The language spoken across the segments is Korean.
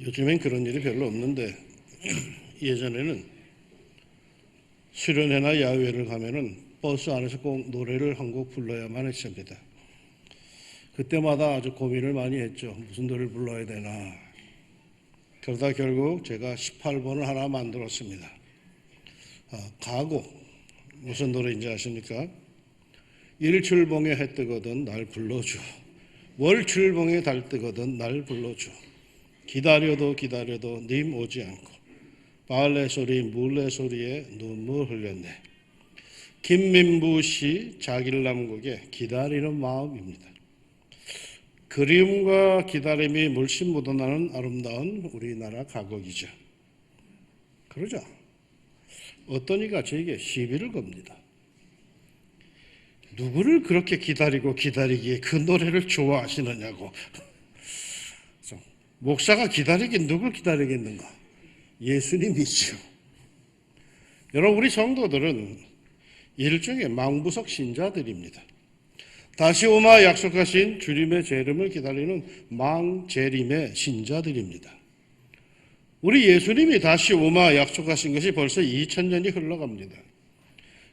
요즘엔 그런 일이 별로 없는데 예전에는 수련회나 야외를 가면은 버스 안에서 꼭 노래를 한 곡 불러야만 했습니다. 그때마다 아주 고민을 많이 했죠. 무슨 노래를 불러야 되나. 그러다 결국 제가 18번을 하나 만들었습니다. 가곡. 무슨 노래인지 아십니까? 일출봉에 해 뜨거든 날 불러줘. 월출봉에 달 뜨거든 날 불러줘. 기다려도 기다려도 님 오지 않고 발레 소리 물레 소리에 눈물 흘렸네. 김민부 씨 자길남곡의 기다리는 마음입니다. 그리움과 기다림이 물씬 묻어나는 아름다운 우리나라 가곡이죠. 그러죠. 어떤 이가 저에게 시비를 겁니다. 누구를 그렇게 기다리고 기다리기에 그 노래를 좋아하시느냐고. 목사가 기다리긴 누굴 기다리겠는가? 예수님이죠. 여러분, 우리 성도들은 일종의 망부석 신자들입니다. 다시 오마 약속하신 주님의 재림을 기다리는 망재림의 신자들입니다. 우리 예수님이 다시 오마 약속하신 것이 벌써 2000년이 흘러갑니다.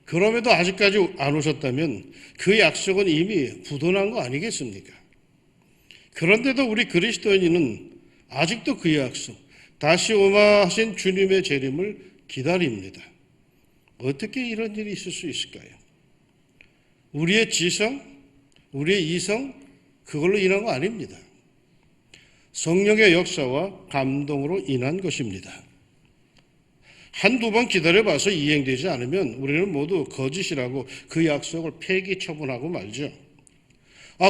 그럼에도 아직까지 안 오셨다면 그 약속은 이미 부도난 거 아니겠습니까? 그런데도 우리 그리스도인은 아직도 그 약속, 다시 오마 하신 주님의 재림을 기다립니다. 어떻게 이런 일이 있을 수 있을까요? 우리의 지성, 우리의 이성, 그걸로 인한 거 아닙니다. 성령의 역사와 감동으로 인한 것입니다. 한두 번 기다려봐서 이행되지 않으면 우리는 모두 거짓이라고 그 약속을 폐기 처분하고 말죠.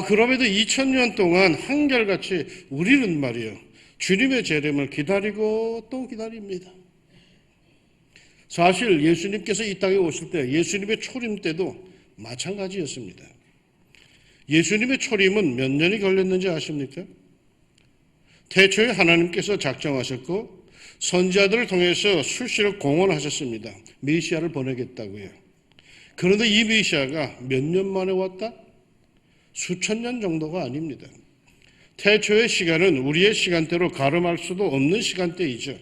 그럼에도 2000년 동안 한결같이 우리는 말이요, 주님의 재림을 기다리고 또 기다립니다. 사실 예수님께서 이 땅에 오실 때, 예수님의 초림 때도 마찬가지였습니다. 예수님의 초림은 몇 년이 걸렸는지 아십니까? 태초에 하나님께서 작정하셨고 선지자들을 통해서 수시로 공언하셨습니다. 메시아를 보내겠다고요. 그런데 이 메시아가 몇 년 만에 왔다? 수천 년 정도가 아닙니다. 태초의 시간은 우리의 시간대로 가름할 수도 없는 시간대이죠.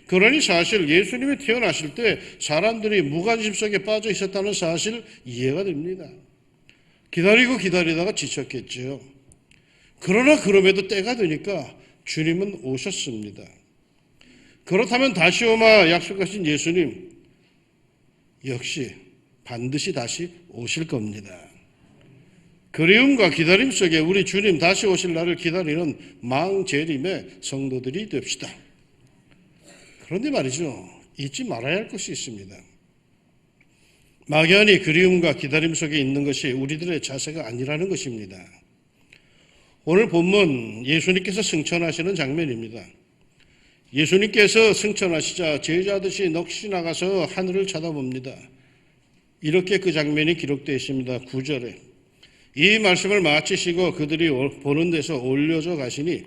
그러니 사실 예수님이 태어나실 때 사람들이 무관심 속에 빠져 있었다는 사실 이해가 됩니다. 기다리고 기다리다가 지쳤겠죠. 그러나 그럼에도 때가 되니까 주님은 오셨습니다. 그렇다면 다시 오마 약속하신 예수님 역시 반드시 다시 오실 겁니다. 그리움과 기다림 속에 우리 주님 다시 오실 날을 기다리는 망재림의 성도들이 됩시다. 그런데 말이죠, 잊지 말아야 할 것이 있습니다. 막연히 그리움과 기다림 속에 있는 것이 우리들의 자세가 아니라는 것입니다. 오늘 본문 예수님께서 승천하시는 장면입니다. 예수님께서 승천하시자 제자듯이 넋이 나가서 하늘을 쳐다봅니다. 이렇게 그 장면이 기록되어 있습니다. 9절에 이 말씀을 마치시고 그들이 보는 데서 올려져 가시니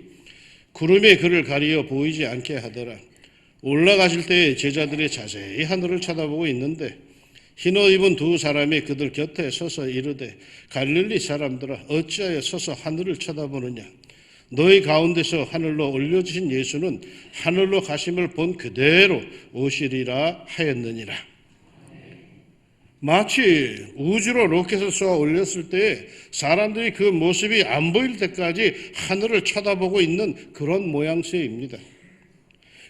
구름이 그를 가리어 보이지 않게 하더라. 올라가실 때에 제자들이 자세히 하늘을 쳐다보고 있는데 흰옷 입은 두 사람이 그들 곁에 서서 이르되 갈릴리 사람들아 어찌하여 서서 하늘을 쳐다보느냐. 너희 가운데서 하늘로 올려주신 예수는 하늘로 가심을 본 그대로 오시리라 하였느니라. 마치 우주로 로켓을 쏘아 올렸을 때 사람들이 그 모습이 안 보일 때까지 하늘을 쳐다보고 있는 그런 모양새입니다.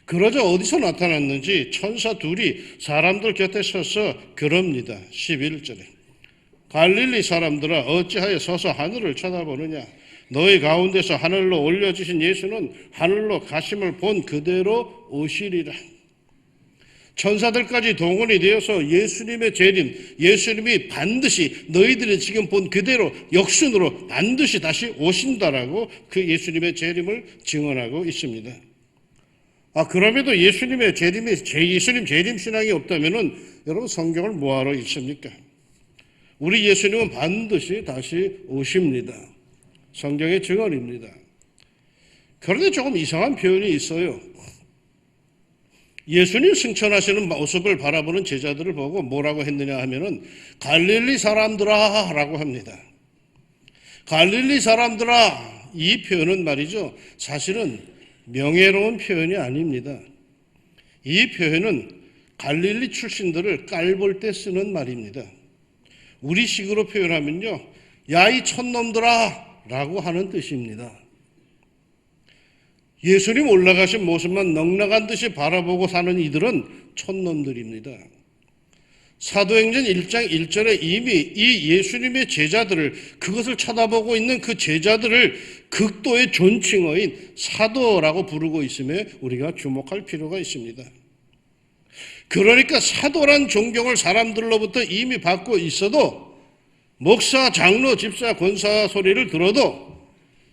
그러자 어디서 나타났는지 천사 둘이 사람들 곁에 서서 그럽니다. 11절에 갈릴리 사람들아 어찌하여 서서 하늘을 쳐다보느냐. 너희 가운데서 하늘로 올려주신 예수는 하늘로 가심을 본 그대로 오시리라. 천사들까지 동원이 되어서 예수님의 재림, 예수님이 반드시 너희들이 지금 본 그대로 역순으로 반드시 다시 오신다라고 그 예수님의 재림을 증언하고 있습니다. 그럼에도 예수님의 재림이, 예수님 재림 신앙이 없다면은 여러분 성경을 뭐하러 읽습니까? 우리 예수님은 반드시 다시 오십니다. 성경의 증언입니다. 그런데 조금 이상한 표현이 있어요. 예수님 승천하시는 모습을 바라보는 제자들을 보고 뭐라고 했느냐 하면은 갈릴리 사람들아 라고 합니다. 갈릴리 사람들아, 이 표현은 말이죠, 사실은 명예로운 표현이 아닙니다. 이 표현은 갈릴리 출신들을 깔볼 때 쓰는 말입니다. 우리식으로 표현하면요, 야 이 촌놈들아 라고 하는 뜻입니다. 예수님 올라가신 모습만 넉넉한 듯이 바라보고 사는 이들은 촌놈들입니다. 사도행전 1장 1절에 이미 이 예수님의 제자들을, 그것을 쳐다보고 있는 그 제자들을 극도의 존칭어인 사도라고 부르고 있음에 우리가 주목할 필요가 있습니다. 그러니까 사도란 존경을 사람들로부터 이미 받고 있어도 목사, 장로, 집사, 권사 소리를 들어도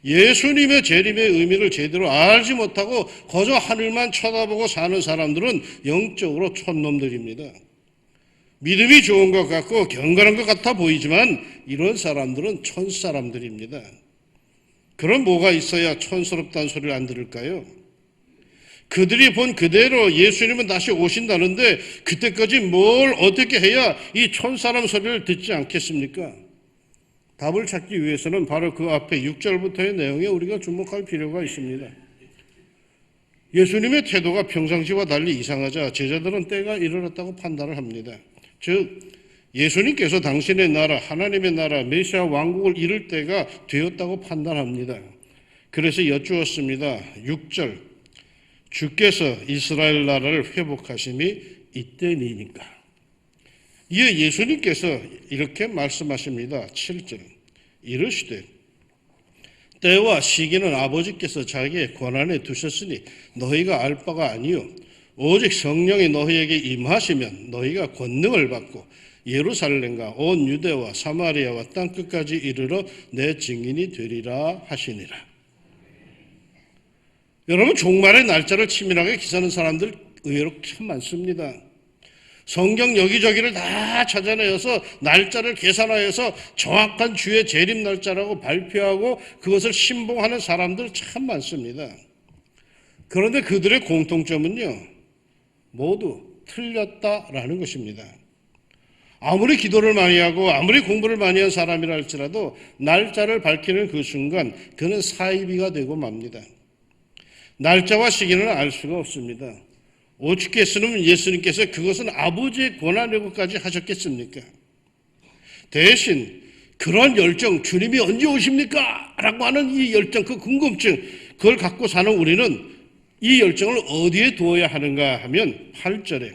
예수님의 재림의 의미를 제대로 알지 못하고 거저 하늘만 쳐다보고 사는 사람들은 영적으로 촌놈들입니다. 믿음이 좋은 것 같고 경건한 것 같아 보이지만 이런 사람들은 촌사람들입니다. 그럼 뭐가 있어야 촌스럽다는 소리를 안 들을까요? 그들이 본 그대로 예수님은 다시 오신다는데 그때까지 뭘 어떻게 해야 이 촌사람 소리를 듣지 않겠습니까? 답을 찾기 위해서는 바로 그 앞에 6절부터의 내용에 우리가 주목할 필요가 있습니다. 예수님의 태도가 평상시와 달리 이상하자 제자들은 때가 이르렀다고 판단을 합니다. 즉 예수님께서 당신의 나라, 하나님의 나라, 메시아 왕국을 이룰 때가 되었다고 판단합니다. 그래서 여쭈었습니다. 6절, 주께서 이스라엘 나라를 회복하심이 이때니까. 이에 예수님께서 이렇게 말씀하십니다. 7절, 이르시되 때와 시기는 아버지께서 자기의 권한에 두셨으니 너희가 알 바가 아니요 오직 성령이 너희에게 임하시면 너희가 권능을 받고 예루살렘과 온 유대와 사마리아와 땅끝까지 이르러 내 증인이 되리라 하시니라. 여러분, 종말의 날짜를 치밀하게 기사하는 사람들 의외로 참 많습니다. 성경 여기저기를 다 찾아내어서 날짜를 계산하여서 정확한 주의 재림 날짜라고 발표하고 그것을 신봉하는 사람들 참 많습니다. 그런데 그들의 공통점은요, 모두 틀렸다라는 것입니다. 아무리 기도를 많이 하고 아무리 공부를 많이 한 사람이라 할지라도 날짜를 밝히는 그 순간 그는 사이비가 되고 맙니다. 날짜와 시기는 알 수가 없습니다. 오죽했으면 예수님께서 그것은 아버지의 권한이고까지 하셨겠습니까? 대신 그런 열정, 주님이 언제 오십니까? 라고 하는 이 열정, 그 궁금증, 그걸 갖고 사는 우리는 이 열정을 어디에 두어야 하는가 하면 8절에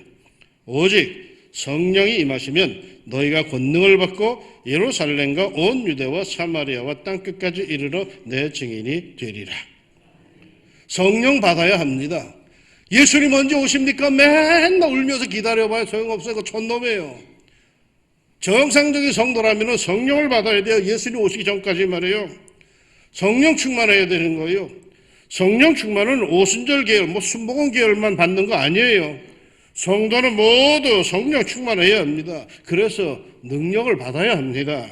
오직 성령이 임하시면 너희가 권능을 받고 예루살렘과 온 유대와 사마리아와 땅끝까지 이르러 내 증인이 되리라. 성령 받아야 합니다. 예수님 언제 오십니까? 맨날 울면서 기다려봐야 소용없어요. 그 촌놈이에요. 정상적인 성도라면 성령을 받아야 돼요. 예수님 오시기 전까지 말이에요. 성령 충만해야 되는 거예요. 성령 충만은 오순절 계열, 순복음 계열만 받는 거 아니에요. 성도는 모두 성령 충만해야 합니다. 그래서 능력을 받아야 합니다.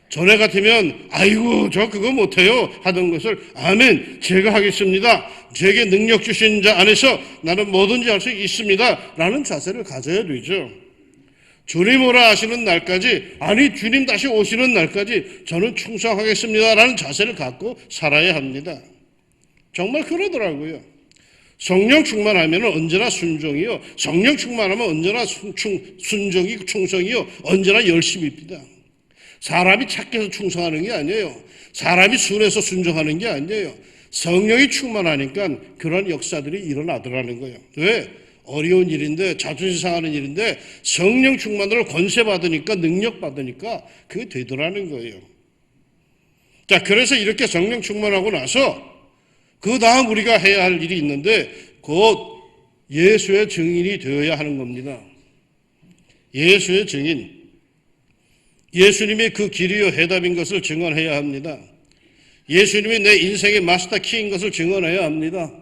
전에 같으면 아이고 저 그거 못해요 하던 것을 아멘 제가 하겠습니다. 제게 능력 주신 자 안에서 나는 뭐든지 할 수 있습니다 라는 자세를 가져야 되죠. 주님 오라 하시는 날까지, 아니 주님 다시 오시는 날까지 저는 충성하겠습니다 라는 자세를 갖고 살아야 합니다. 정말 그러더라고요. 성령 충만하면 언제나 순종이요, 성령 충만하면 언제나 순종이고 충성이요, 언제나 열심입니다. 사람이 착해서 충성하는 게 아니에요. 사람이 순해서 순종하는 게 아니에요. 성령이 충만하니까 그런 역사들이 일어나더라는 거예요. 왜? 어려운 일인데, 자존심 상하는 일인데 성령 충만으로 권세 받으니까, 능력 받으니까 그게 되더라는 거예요. 자, 그래서 이렇게 성령 충만하고 나서 그 다음 우리가 해야 할 일이 있는데 곧 예수의 증인이 되어야 하는 겁니다. 예수의 증인. 예수님의 그 길이요 해답인 것을 증언해야 합니다. 예수님이 내 인생의 마스터 키인 것을 증언해야 합니다.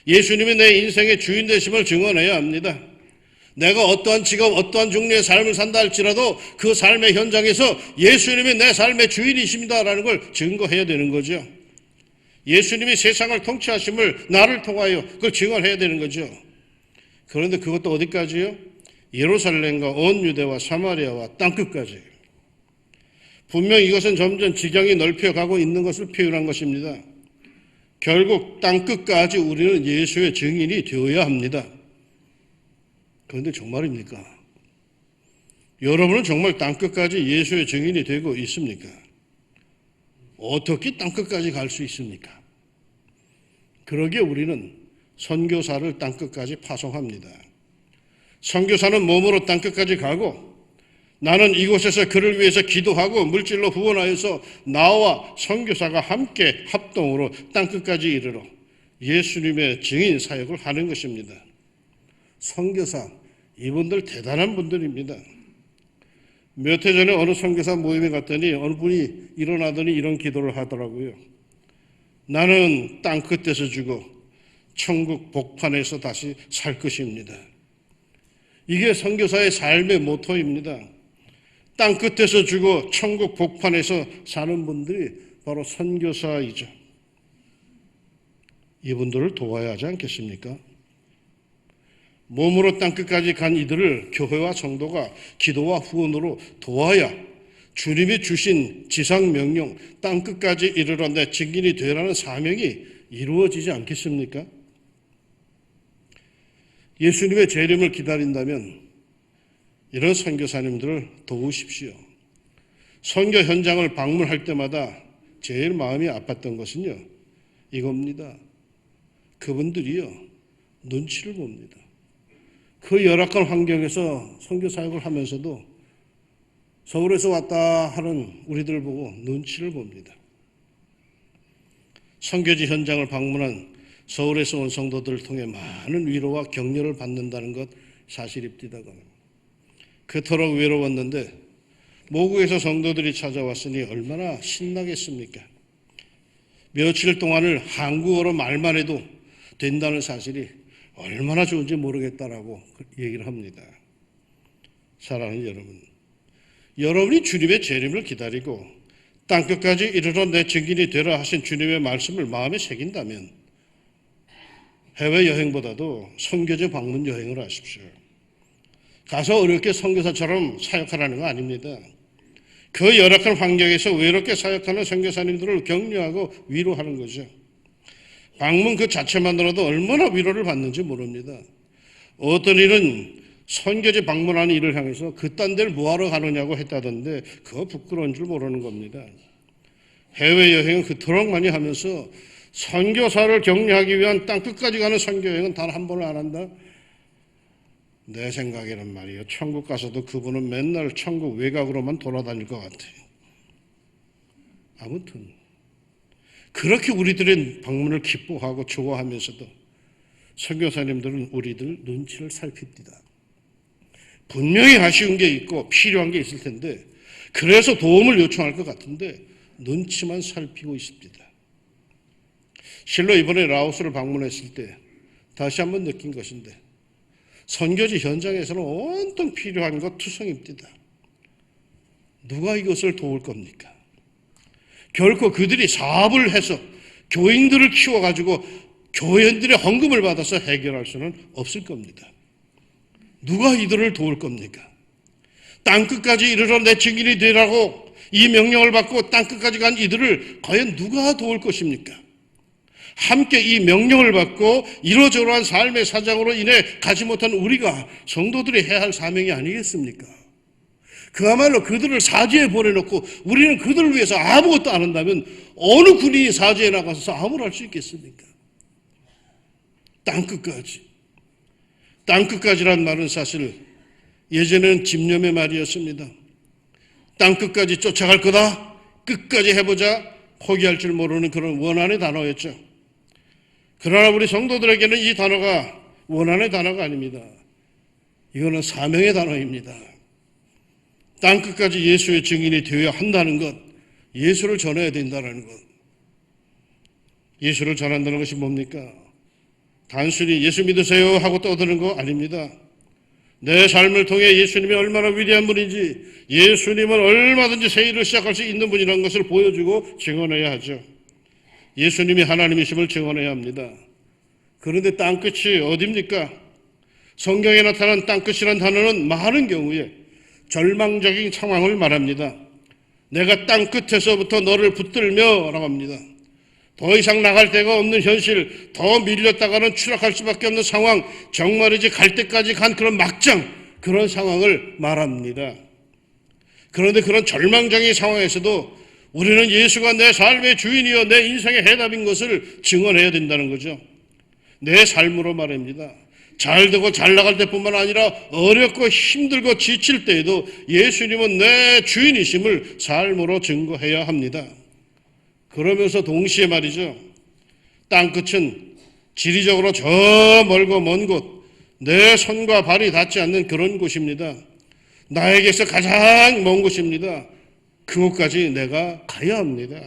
예수님이 내 인생의 주인 되심을 증언해야 합니다. 내가 어떠한 직업, 어떠한 종류의 삶을 산다 할지라도 그 삶의 현장에서 예수님이 내 삶의 주인이십니다라는 걸 증거해야 되는 거죠. 예수님이 세상을 통치하심을 나를 통하여 그걸 증언해야 되는 거죠. 그런데 그것도 어디까지요? 예루살렘과 온 유대와 사마리아와 땅끝까지. 분명 이것은 점점 지경이 넓혀가고 있는 것을 표현한 것입니다. 결국 땅끝까지 우리는 예수의 증인이 되어야 합니다. 그런데 정말입니까? 여러분은 정말 땅끝까지 예수의 증인이 되고 있습니까? 어떻게 땅끝까지 갈 수 있습니까? 그러기에 우리는 선교사를 땅끝까지 파송합니다. 선교사는 몸으로 땅끝까지 가고 나는 이곳에서 그를 위해서 기도하고 물질로 후원하여서 나와 선교사가 함께 합동으로 땅끝까지 이르러 예수님의 증인 사역을 하는 것입니다. 선교사, 이분들 대단한 분들입니다. 몇 해 전에 어느 선교사 모임에 갔더니 어느 분이 일어나더니 이런 기도를 하더라고요. 나는 땅끝에서 죽어 천국 복판에서 다시 살 것입니다. 이게 선교사의 삶의 모토입니다. 땅끝에서 죽어 천국 복판에서 사는 분들이 바로 선교사이죠. 이분들을 도와야 하지 않겠습니까? 몸으로 땅끝까지 간 이들을 교회와 성도가 기도와 후원으로 도와야 주님이 주신 지상명령 땅끝까지 이르러 내 증인이 되라는 사명이 이루어지지 않겠습니까? 예수님의 재림을 기다린다면 이런 선교사님들을 도우십시오. 선교 현장을 방문할 때마다 제일 마음이 아팠던 것은요, 이겁니다. 그분들이요, 눈치를 봅니다. 그 열악한 환경에서 선교 사역을 하면서도 서울에서 왔다 하는 우리들을 보고 눈치를 봅니다. 선교지 현장을 방문한 서울에서 온 성도들을 통해 많은 위로와 격려를 받는다는 것 사실입니다. 그토록 외로웠는데 모국에서 성도들이 찾아왔으니 얼마나 신나겠습니까? 며칠 동안을 한국어로 말만 해도 된다는 사실이 얼마나 좋은지 모르겠다라고 얘기를 합니다. 사랑하는 여러분, 여러분이 주님의 재림을 기다리고 땅끝까지 이르러 내 증인이 되라 하신 주님의 말씀을 마음에 새긴다면 해외여행보다도 선교지 방문 여행을 하십시오. 가서 어렵게 선교사처럼 사역하라는 거 아닙니다. 그 열악한 환경에서 외롭게 사역하는 선교사님들을 격려하고 위로하는 거죠. 방문 그 자체만으로도 얼마나 위로를 받는지 모릅니다. 어떤 일은 선교지 방문하는 일을 향해서 그딴 데를 뭐하러 가느냐고 했다던데 그거 부끄러운 줄 모르는 겁니다. 해외여행은 그토록 많이 하면서 선교사를 격려하기 위한 땅끝까지 가는 선교여행은 단 한 번을 안 한다? 내 생각에는 말이에요. 천국 가서도 그분은 맨날 천국 외곽으로만 돌아다닐 것 같아요. 아무튼 그렇게 우리들의 방문을 기뻐하고 좋아하면서도 선교사님들은 우리들 눈치를 살핍니다. 분명히 아쉬운 게 있고 필요한 게 있을 텐데 그래서 도움을 요청할 것 같은데 눈치만 살피고 있습니다. 실로 이번에 라오스를 방문했을 때 다시 한번 느낀 것인데 선교지 현장에서는 온통 필요한 것 투성입니다. 누가 이것을 도울 겁니까? 결코 그들이 사업을 해서 교인들을 키워가지고 교인들의 헌금을 받아서 해결할 수는 없을 겁니다. 누가 이들을 도울 겁니까? 땅끝까지 이르러 내 증인이 되라고 이 명령을 받고 땅끝까지 간 이들을 과연 누가 도울 것입니까? 함께 이 명령을 받고 이러저러한 삶의 사정으로 인해 가지 못한 우리가 성도들이 해야 할 사명이 아니겠습니까? 그야말로 그들을 사지에 보내놓고 우리는 그들을 위해서 아무것도 안 한다면 어느 군인이 사지에 나가서 사업을 할 수 있겠습니까? 땅끝까지. 땅끝까지란 말은 사실 예전에는 집념의 말이었습니다. 땅끝까지 쫓아갈 거다. 끝까지 해보자. 포기할 줄 모르는 그런 원한의 단어였죠. 그러나 우리 성도들에게는 이 단어가 원한의 단어가 아닙니다. 이거는 사명의 단어입니다. 땅끝까지 예수의 증인이 되어야 한다는 것, 예수를 전해야 된다는 것. 예수를 전한다는 것이 뭡니까? 단순히 예수 믿으세요 하고 떠드는 거 아닙니다. 내 삶을 통해 예수님이 얼마나 위대한 분인지, 예수님은 얼마든지 새 일을 시작할 수 있는 분이라는 것을 보여주고 증언해야 하죠. 예수님이 하나님이심을 증언해야 합니다. 그런데 땅끝이 어디입니까? 성경에 나타난 땅끝이라는 단어는 많은 경우에 절망적인 상황을 말합니다. 내가 땅끝에서부터 너를 붙들며 라고 합니다. 더 이상 나갈 데가 없는 현실, 더 밀렸다가는 추락할 수밖에 없는 상황, 정말이지 갈 때까지 간 그런 막장, 그런 상황을 말합니다. 그런데 그런 절망적인 상황에서도 우리는 예수가 내 삶의 주인이요 내 인생의 해답인 것을 증언해야 된다는 거죠. 내 삶으로 말입니다. 잘 되고 잘 나갈 때뿐만 아니라 어렵고 힘들고 지칠 때에도 예수님은 내 주인이심을 삶으로 증거해야 합니다. 그러면서 동시에 말이죠. 땅끝은 지리적으로 저 멀고 먼 곳, 내 손과 발이 닿지 않는 그런 곳입니다. 나에게서 가장 먼 곳입니다. 그곳까지 내가 가야 합니다.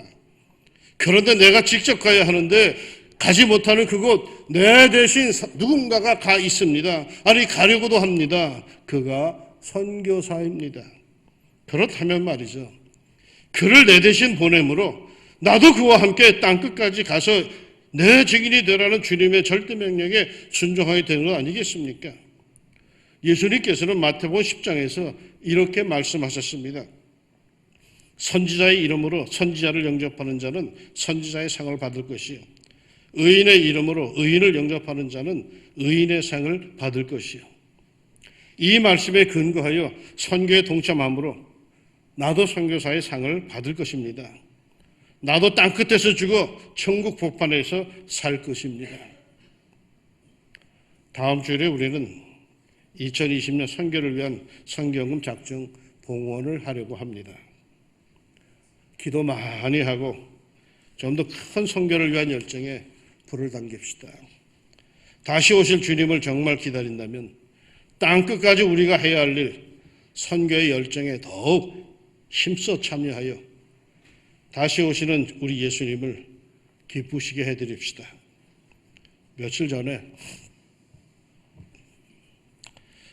그런데 내가 직접 가야 하는데 가지 못하는 그곳, 내 대신 누군가가 가 있습니다. 아니 가려고도 합니다. 그가 선교사입니다. 그렇다면 말이죠. 그를 내 대신 보내므로 나도 그와 함께 땅끝까지 가서 내 증인이 되라는 주님의 절대 명령에 순종하게 되는 것 아니겠습니까? 예수님께서는 마태복음 10장에서 이렇게 말씀하셨습니다. 선지자의 이름으로 선지자를 영접하는 자는 선지자의 상을 받을 것이요 의인의 이름으로 의인을 영접하는 자는 의인의 상을 받을 것이요. 이 말씀에 근거하여 선교에 동참함으로 나도 선교사의 상을 받을 것입니다. 나도 땅끝에서 죽어 천국 복판에서 살 것입니다. 다음 주일에 우리는 2020년 선교를 위한 선교금 작정 봉헌을 하려고 합니다. 기도 많이 하고 좀 더 큰 선교를 위한 열정에 불을 당깁시다. 다시 오실 주님을 정말 기다린다면 땅끝까지 우리가 해야 할 일, 선교의 열정에 더욱 힘써 참여하여 다시 오시는 우리 예수님을 기쁘시게 해드립시다. 며칠 전에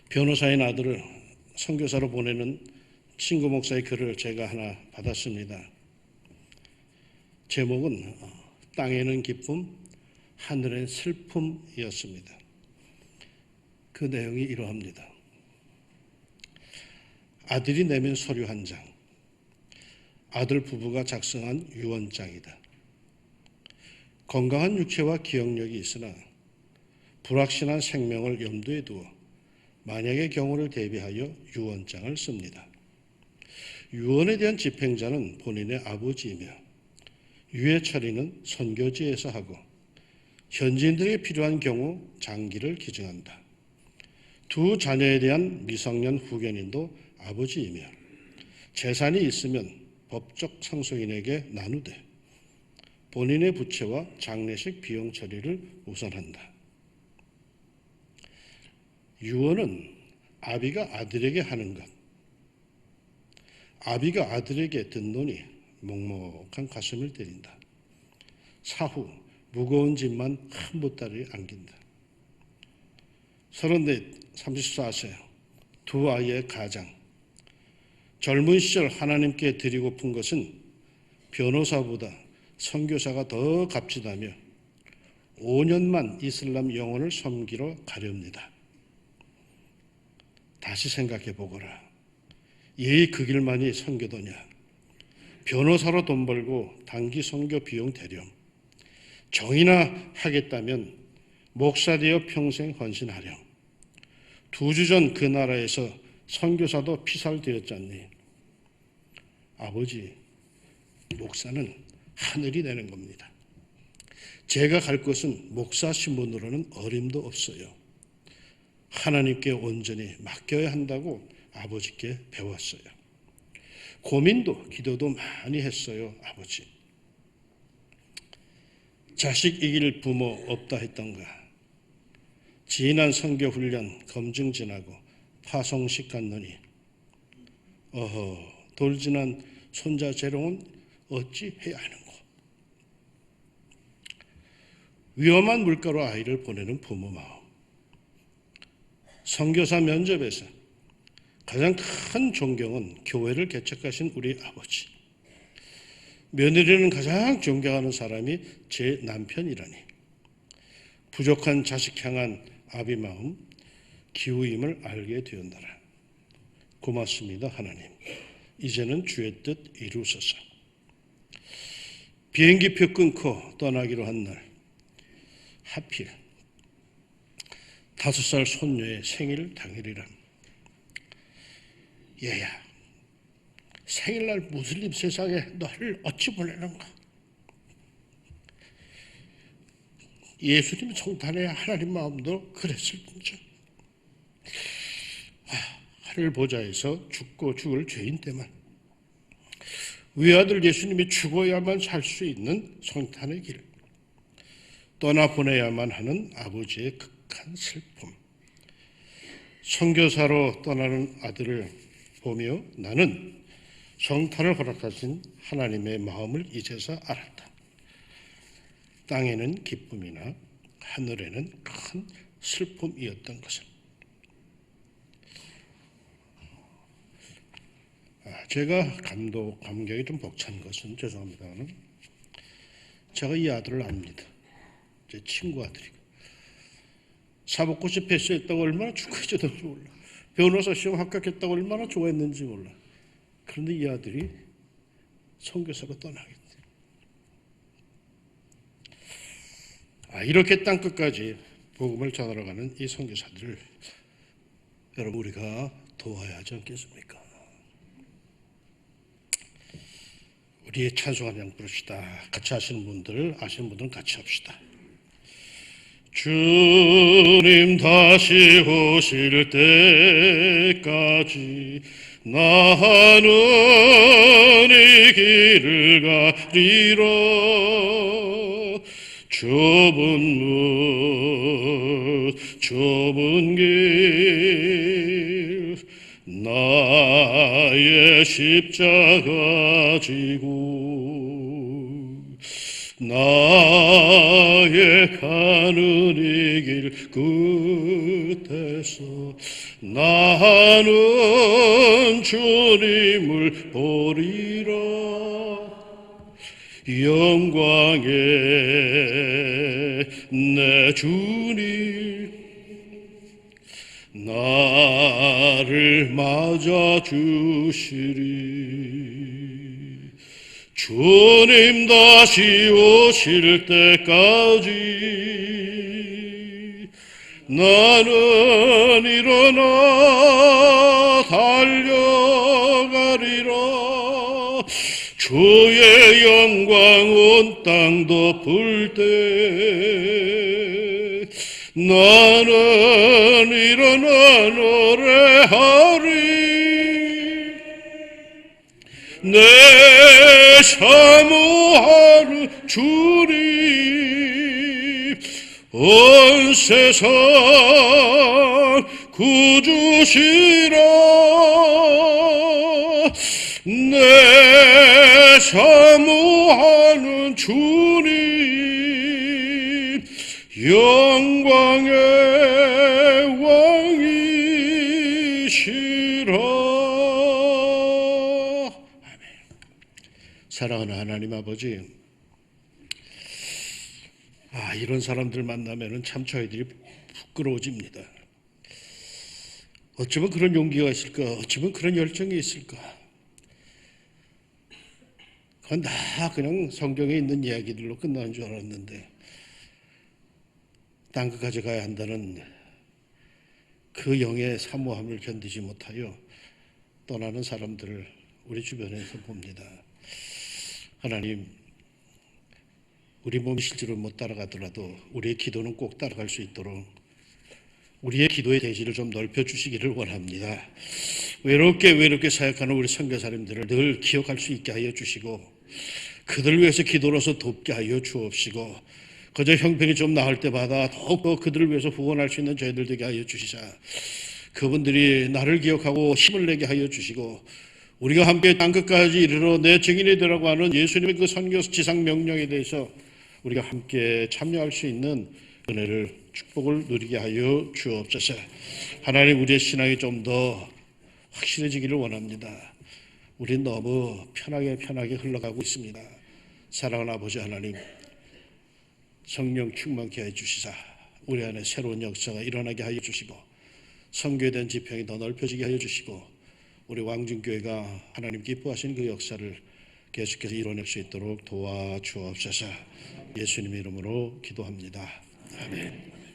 변호사인 아들을 선교사로 보내는 친구 목사의 글을 제가 하나 받았습니다. 제목은 땅에는 기쁨, 하늘엔 슬픔이었습니다. 그 내용이 이러합니다. 아들이 내민 서류 한 장, 아들 부부가 작성한 유언장이다. 건강한 육체와 기억력이 있으나 불확실한 생명을 염두에 두어 만약의 경우를 대비하여 유언장을 씁니다. 유언에 대한 집행자는 본인의 아버지이며 유해 처리는 선교지에서 하고 현지인들에게 필요한 경우 장기를 기증한다. 두 자녀에 대한 미성년 후견인도 아버지이며 재산이 있으면 법적 상속인에게 나누되 본인의 부채와 장례식 비용 처리를 우선한다. 유언은 아비가 아들에게 하는 것, 아비가 아들에게 든 돈이 먹먹한 가슴을 때린다. 사후 무거운 짐만 한 보따리에 안긴다. 34세 두 아이의 가장, 젊은 시절 하나님께 드리고픈 것은 변호사보다 선교사가 더 값지다며 5년만 이슬람 영혼을 섬기러 가렵니다. 다시 생각해 보거라. 이 그 길만이 선교도냐. 변호사로 돈 벌고 단기 선교 비용 대렴. 정이나 하겠다면 목사 되어 평생 헌신하렴. 2주 전 그 나라에서 선교사도 피살되었잖니. 아버지, 목사는 하늘이 되는 겁니다. 제가 갈 곳은 목사 신분으로는 어림도 없어요. 하나님께 온전히 맡겨야 한다고 아버지께 배웠어요. 고민도 기도도 많이 했어요, 아버지. 자식 이길 부모 없다 했던가. 지난 선교 훈련 검증 지나고 파송식 갔느니 돌 지난 손자 재롱은 어찌 해야 하는고. 위험한 물가로 아이를 보내는 부모 마음. 선교사 면접에서 가장 큰 존경은 교회를 개척하신 우리 아버지. 며느리는 가장 존경하는 사람이 제 남편이라니. 부족한 자식 향한 아비 마음, 기우임을 알게 되었노라. 고맙습니다, 하나님. 이제는 주의 뜻 이루소서. 비행기표 끊고 떠나기로 한 날, 하필 5살 손녀의 생일 당일이라. 얘야, 생일날 무슬림 세상에 너를 어찌 보내는가? 예수님 성탄에 하나님 마음도 그랬을진저. 하늘 보좌에서 죽고 죽을 죄인 때만 외아들 예수님이 죽어야만 살 수 있는 성탄의 길, 떠나보내야만 하는 아버지의 극한 슬픔. 선교사로 떠나는 아들을 보며 나는 성탄을 허락하신 하나님의 마음을 이제서 알았다. 땅에는 기쁨이나 하늘에는 큰 슬픔이었던 것을. 제가 감격이 좀 벅찬 것은, 죄송합니다만, 제가 이 아들을 압니다. 제 친구 아들이고, 사법고시 패스했다고 얼마나 축하해줬는지 몰라. 변호사 시험 합격했다고 얼마나 좋아했는지 몰라. 그런데 이 아들이 선교사가 떠나겠대. 이렇게 땅끝까지 복음을 전하러 가는 이 선교사들을 여러분, 우리가 도와야 하지 않겠습니까? 우리의 찬송 한 장 부릅시다. 같이 하시는 분들, 아시는 분들은 같이 합시다. 주님 다시 오실 때까지 나는 이 길을 가리라. 좁은 문, 좁은 길, 나의 십자가 지고 나의 가는 이 길 끝에서 나는 주님을 보리라. 영광의 내 주님 나를 맞아주시리. 주님 다시 오실 때까지 나는 일어나 달려가리라. 주의 영광 온 땅 덮을 때 나는 일어나 노래하리. 내 사모하는 주님 온 세상 구주시라. 내 사모하는 주님 영광의 왕이시라. 아멘. 사랑하는 하나님 아버지, 이런 사람들 만나면 참 저희들이 부끄러워집니다. 어쩌면 그런 용기가 있을까? 어쩌면 그런 열정이 있을까? 그건 다 그냥 성경에 있는 이야기들로 끝나는 줄 알았는데, 땅끝까지 가야 한다는 그 영의 사모함을 견디지 못하여 떠나는 사람들을 우리 주변에서 봅니다. 하나님, 우리 몸이 실제로 못 따라가더라도 우리의 기도는 꼭 따라갈 수 있도록 우리의 기도의 대지를 좀 넓혀주시기를 원합니다. 외롭게 사역하는 우리 선교사님들을 늘 기억할 수 있게 하여 주시고, 그들을 위해서 기도로서 돕게 하여 주옵시고, 그저 형편이 좀 나을 때마다 더욱더 그들을 위해서 후원할 수 있는 저희들 되게 하여 주시자. 그분들이 나를 기억하고 힘을 내게 하여 주시고, 우리가 함께 땅끝까지 이르러 내 증인이 되라고 하는 예수님의 그 선교 지상 명령에 대해서 우리가 함께 참여할 수 있는 은혜를, 축복을 누리게 하여 주옵소서. 하나님, 우리의 신앙이 좀 더 확실해지기를 원합니다. 우린 너무 편하게 흘러가고 있습니다. 사랑하는 아버지 하나님, 성령 충만케 해주시사 우리 안에 새로운 역사가 일어나게 하여 주시고, 선교에 대한 지평이 더 넓혀지게 하여 주시고, 우리 왕중교회가 하나님 기뻐하신 그 역사를 계속해서 이뤄낼 수 있도록 도와주옵소서. 예수님 이름으로 기도합니다. 아멘.